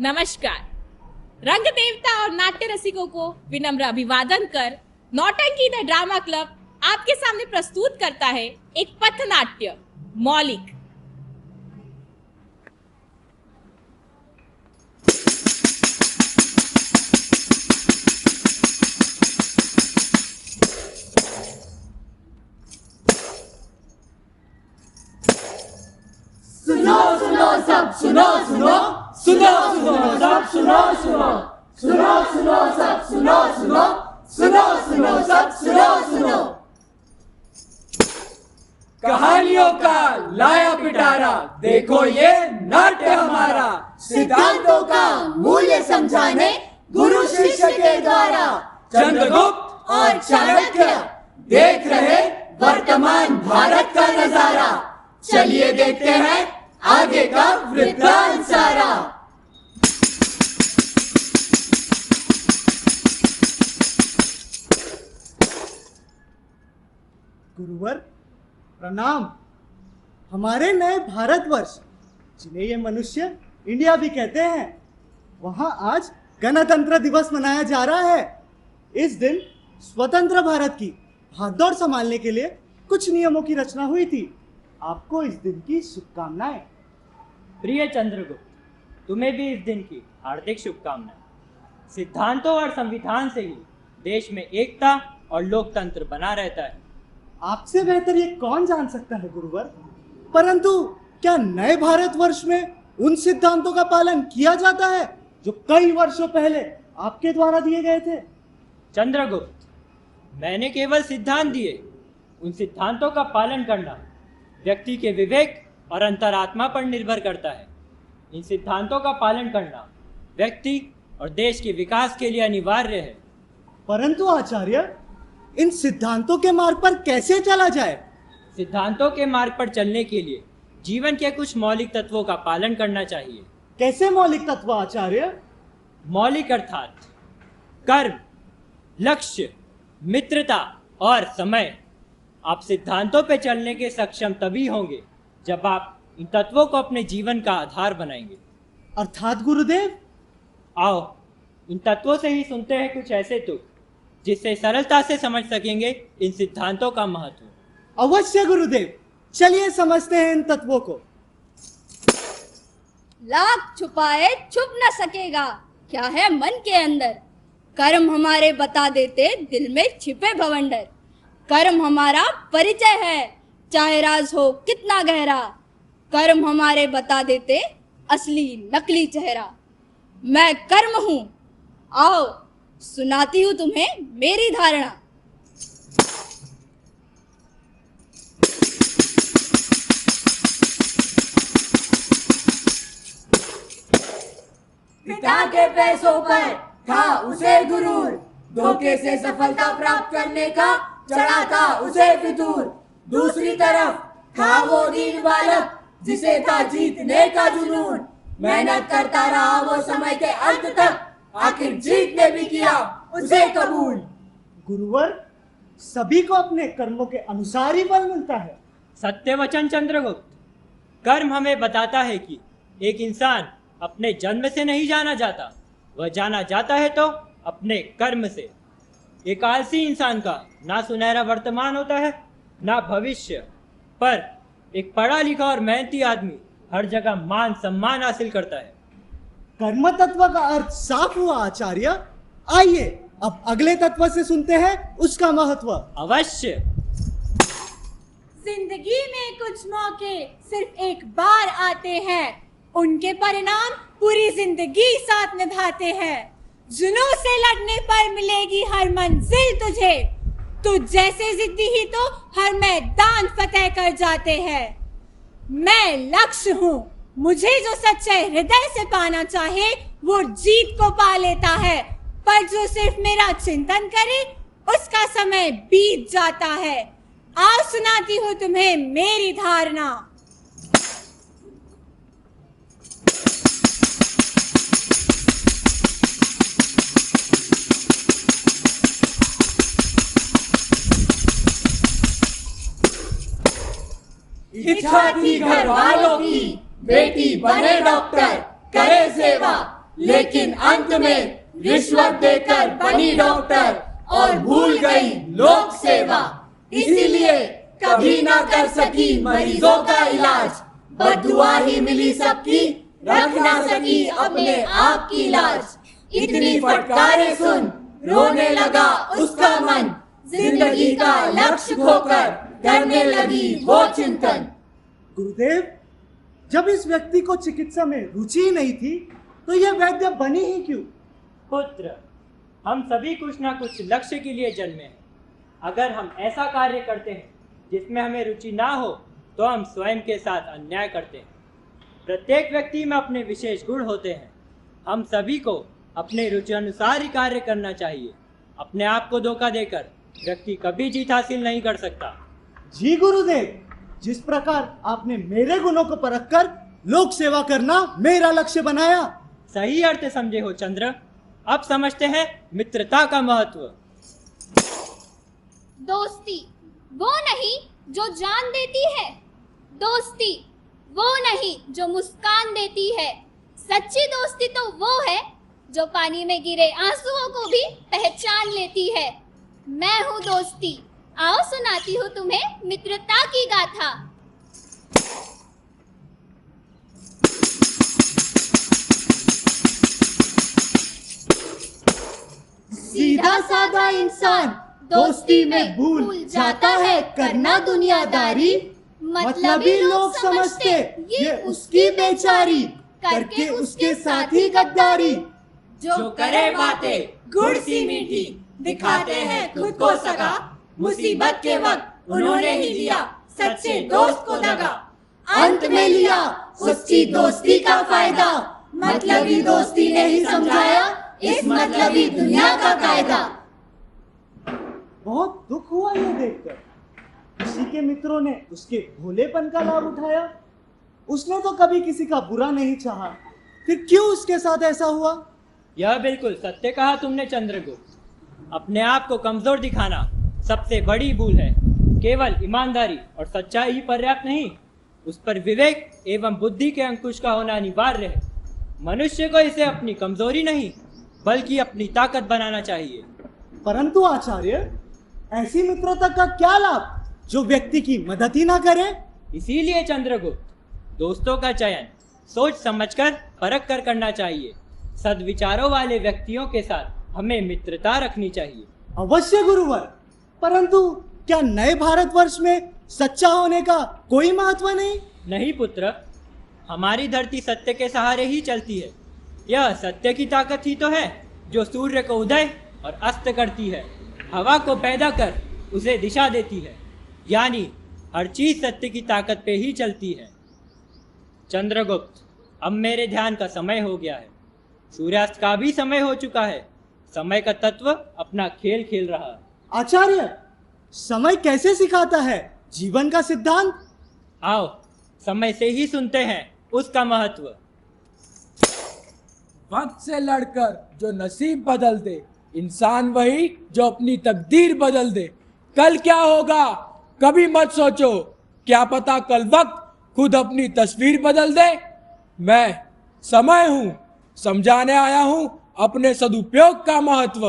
नमस्कार। रंग देवता और नाट्य रसिकों को विनम्र अभिवादन कर नौटंकी द ड्रामा क्लब आपके सामने प्रस्तुत करता है एक पथनाट्य मौलिक। सुनो सुनो सब सुनो सुनो सुनो सुनो सब सुनो सुनो सुनो सुनो सब सुनो सुनो सुनो सुनो सब सुनो सुनो। कहानियों का लाया पिटारा, देखो ये नाट्य हमारा। सिद्धांतों का मूल्य समझाने गुरु शिष्य के द्वारा। चंद्रगुप्त और चाणक्य देख रहे वर्तमान भारत का नजारा। चलिए देखते हैं आगे का वृत्तांत सारा। गुरुवर प्रणाम। हमारे नए भारतवर्ष, जिन्हें ये मनुष्य इंडिया भी कहते हैं, वहां आज गणतंत्र दिवस मनाया जा रहा है। इस दिन स्वतंत्र भारत की भागदौड़ संभालने के लिए कुछ नियमों की रचना हुई थी। आपको इस दिन की शुभकामनाएं। प्रिय चंद्रगुप्त, तुम्हें भी इस दिन की हार्दिक शुभकामनाएं। सिद्धांतों और संविधान से ही देश में एकता और लोकतंत्र बना रहता है। आपसे बेहतर ये कौन जान सकता है गुरुवर। परंतु क्या नए भारतवर्ष में उन सिद्धांतों का पालन किया जाता है जो कई वर्षों पहले आपके द्वारा दिए गए थे? चंद्रगुप्त, मैंने केवल सिद्धांत दिए। उन सिद्धांतों का पालन करना व्यक्ति के विवेक और अंतरात्मा पर निर्भर करता है। इन सिद्धांतों का पालन करना व्यक्ति और देश के विकास के लिए अनिवार्य है। परंतु आचार्य, इन सिद्धांतों के मार्ग पर कैसे चला जाए? सिद्धांतों के मार्ग पर चलने के लिए जीवन के कुछ मौलिक तत्वों का पालन करना चाहिए। कैसे मौलिक तत्व आचार्य? मौलिक अर्थात कर्म, लक्ष्य, मित्रता और समय। आप सिद्धांतों पे चलने के सक्षम तभी होंगे जब आप इन तत्वों को अपने जीवन का आधार बनाएंगे। अर्थात गुरुदेव? आओ इन तत्वों से ही सुनते हैं कुछ ऐसे तुक जिससे सरलता से समझ सकेंगे इन सिद्धांतों का महत्व। अवश्य गुरुदेव, चलिए समझते हैं इन तत्वों को। लाख छुपाए छुप न सकेगा क्या है मन के अंदर। कर्म हमारे बता देते दिल में छिपे भवंडर। कर्म हमारा परिचय है चाहे राज हो कितना गहरा। कर्म हमारे बता देते असली नकली चेहरा। मैं कर्म हूँ, आओ सुनाती हूँ तुम्हें मेरी धारणा। पिता के पैसों पर था उसे गुरूर। धोखे से सफलता प्राप्त करने का चढ़ा था उसे फितूर। दूसरी तरफ था वो दीन बालक जिसे था जीतने का जुनून। मेहनत करता रहा वो समय के अंत तक, आखिर जीत ने भी किया उसे कबूल। गुरुवर, सभी को अपने कर्मों के अनुसार ही फल मिलता है। सत्य वचन चंद्रगुप्त। कर्म हमें बताता है कि एक इंसान अपने जन्म से नहीं जाना जाता, वह जाना जाता है तो अपने कर्म से। एक आलसी इंसान का ना सुनहरा वर्तमान होता है ना भविष्य, पर एक पढ़ा लिखा और मेहनती आदमी हर जगह मान सम्मान हासिल करता है। कर्म तत्व का अर्थ साफ हुआ आचार्य। आइए अब अगले तत्व से सुनते हैं उसका महत्व। अवश्य। जिंदगी में कुछ मौके सिर्फ एक बार आते हैं, उनके परिणाम पूरी जिंदगी साथ निभाते हैं। जुनून से लड़ने पर मिलेगी हर मंजिल तुझे। तू जैसे जिद्दी ही तो हर मैदान फतेह कर जाते हैं। मैं लक्ष्य हूँ, मुझे जो सच्चे हृदय से पाना चाहे वो जीत को पा लेता है। पर जो सिर्फ मेरा चिंतन करे उसका समय बीत जाता है। आओ सुनाती हूँ तुम्हें मेरी धारणा। इच्छा थी घर वालों की, बेटी बने डॉक्टर करे सेवा। लेकिन अंत में रिश्वत देकर बनी डॉक्टर और भूल गई लोक सेवा। इसीलिए कभी ना कर सकी मरीजों का इलाज, बद्दुआ ही मिली सबकी, रख ना सकी अपने आप की लाज। इतनी फटकारे सुन रोने लगा उसका मन, जिंदगी का लक्ष्य खोकर करने लगी वो चिंतन। गुरुदेव, जब इस व्यक्ति को चिकित्सा में रुचि ही नहीं थी तो यह वैद्य बनी ही क्यों? पुत्र, हम सभी कुछ ना कुछ लक्ष्य के लिए जन्मे हैं। अगर हम ऐसा कार्य करते हैं जिसमें हमें रुचि ना हो तो हम स्वयं के साथ अन्याय करते हैं। प्रत्येक व्यक्ति में अपने विशेष गुण होते हैं। हम सभी को अपने रुचि अनुसार ही कार्य करना चाहिए। अपने आप को धोखा देकर व्यक्ति कभी जीत हासिल नहीं कर सकता। जी गुरुदेव, जिस प्रकार आपने मेरे गुणों को परखकर लोक सेवा करना मेरा लक्ष्य बनाया। सही अर्थ समझे हो चंद्र। अब समझते हैं मित्रता का महत्व। दोस्ती वो नहीं जो जान देती है, दोस्ती वो नहीं जो मुस्कान देती है। सच्ची दोस्ती तो वो है जो पानी में गिरे आंसुओं को भी पहचान लेती है। मैं हूँ दोस्ती, आओ सुनाती हूँ तुम्हें मित्रता की गाथा। सीधा साधा इंसान दोस्ती में भूल जाता है करना दुनियादारी। मतलबी लोग समझते ये उसकी बेचारी, करके उसके साथ ही गद्दारी। जो करे बातें गुड़ सी मीठी, दिखाते हैं खुद को सगा, मुसीबत के वक्त उन्होंने ही लिया सच्चे दोस्त को दगा। अंत में लिया सच्ची दोस्ती का फायदा, मतलबी दोस्ती ने ही समझाया इस मतलबी दुनिया का कायदा। बहुत दुख हुआ यह देखकर, किसी के मित्रों ने उसके भोलेपन का लाभ उठाया। उसने तो कभी किसी का बुरा नहीं चाहा, फिर क्यों उसके साथ ऐसा हुआ? यह बिल्कुल सत्य कहा तुमने चंद्रगुप्त। अपने आप को कमजोर दिखाना सबसे बड़ी भूल है। केवल ईमानदारी और सच्चाई ही पर्याप्त नहीं, उस पर विवेक एवं बुद्धि के अंकुश का होना अनिवार्य है। मनुष्य को इसे अपनी कमजोरी नहीं बल्कि अपनी ताकत बनाना चाहिए। परंतु आचार्य, ऐसी मित्रता का क्या लाभ जो व्यक्ति की मदद ही ना करे? इसीलिए चंद्रगुप्त, दोस्तों का चयन सोच समझकर परख कर करना चाहिए। सद्विचारों वाले व्यक्तियों के साथ हमें मित्रता रखनी चाहिए। अवश्य गुरुवर, परंतु क्या नए भारतवर्ष में सच्चा होने का कोई महत्व नहीं? नहीं पुत्र, हमारी धरती सत्य के सहारे ही चलती है। यह सत्य की ताकत ही तो है जो सूर्य को उदय और अस्त करती है, हवा को पैदा कर उसे दिशा देती है। यानी हर चीज सत्य की ताकत पे ही चलती है। चंद्रगुप्त, अब मेरे ध्यान का समय हो गया है। सूर्यास्त का भी समय हो चुका है। समय का तत्व अपना खेल खेल रहा है। आचार्य, समय कैसे सिखाता है जीवन का सिद्धांत? आओ समय से ही सुनते हैं उसका महत्व। वक्त से लड़कर जो नसीब बदल दे, इंसान वही जो अपनी तकदीर बदल दे। कल क्या होगा कभी मत सोचो, क्या पता कल वक्त खुद अपनी तस्वीर बदल दे। मैं समय हूं, समझाने आया हूं अपने सदुपयोग का महत्व।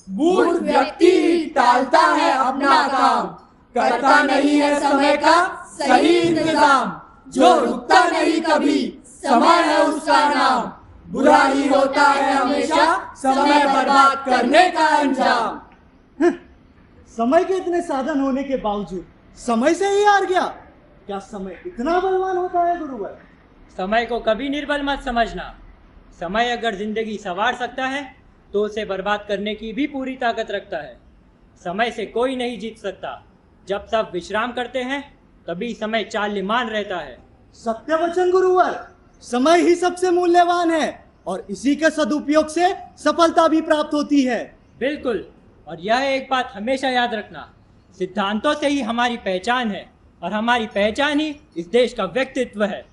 मूर्ख व्यक्ति टालता है अपना काम, करता नहीं है समय का सही इंतजाम। जो रुकता नहीं कभी, समय है उसका नाम। बुरा ही होता है हमेशा समय बर्बाद करने का अंजाम। समय के इतने साधन होने के बावजूद समय से ही हार गया। क्या समय इतना बलवान होता है गुरुवर? समय को कभी निर्बल मत समझना। समय अगर जिंदगी संवार सकता है तो उसे बर्बाद करने की भी पूरी ताकत रखता है। समय से कोई नहीं जीत सकता। जब सब विश्राम करते हैं तभी समय चाल्यमान रहता है। सत्य वचन गुरुवर, समय ही सबसे मूल्यवान है और इसी के सदुपयोग से सफलता भी प्राप्त होती है। बिल्कुल, और यह एक बात हमेशा याद रखना, सिद्धांतों से ही हमारी पहचान है और हमारी पहचान ही इस देश का व्यक्तित्व है।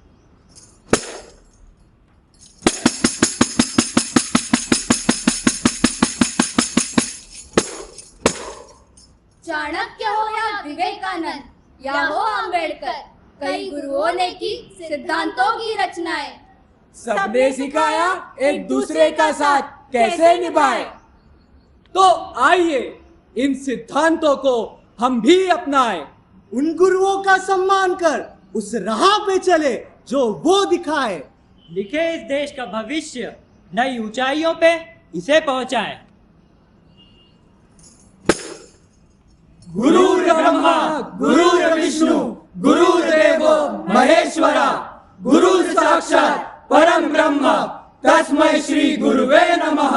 चाणक्य हो या विवेकानंद या हो अम्बेडकर, कई गुरुओं ने की सिद्धांतों की रचनाएं। सबने सिखाया एक दूसरे का साथ कैसे निभाए। तो आइए इन सिद्धांतों को हम भी अपनाएं। उन गुरुओं का सम्मान कर उस राह पे चले जो वो दिखाए। लिखे इस देश का भविष्य नई ऊंचाइयों पे इसे पहुंचाएं। गुरु ब्रह्मा गुरु विष्णु गुरुदेवो महेश्वरा, गुरु साक्षात परम ब्रह्म तस्मै श्री गुरुवे नमः।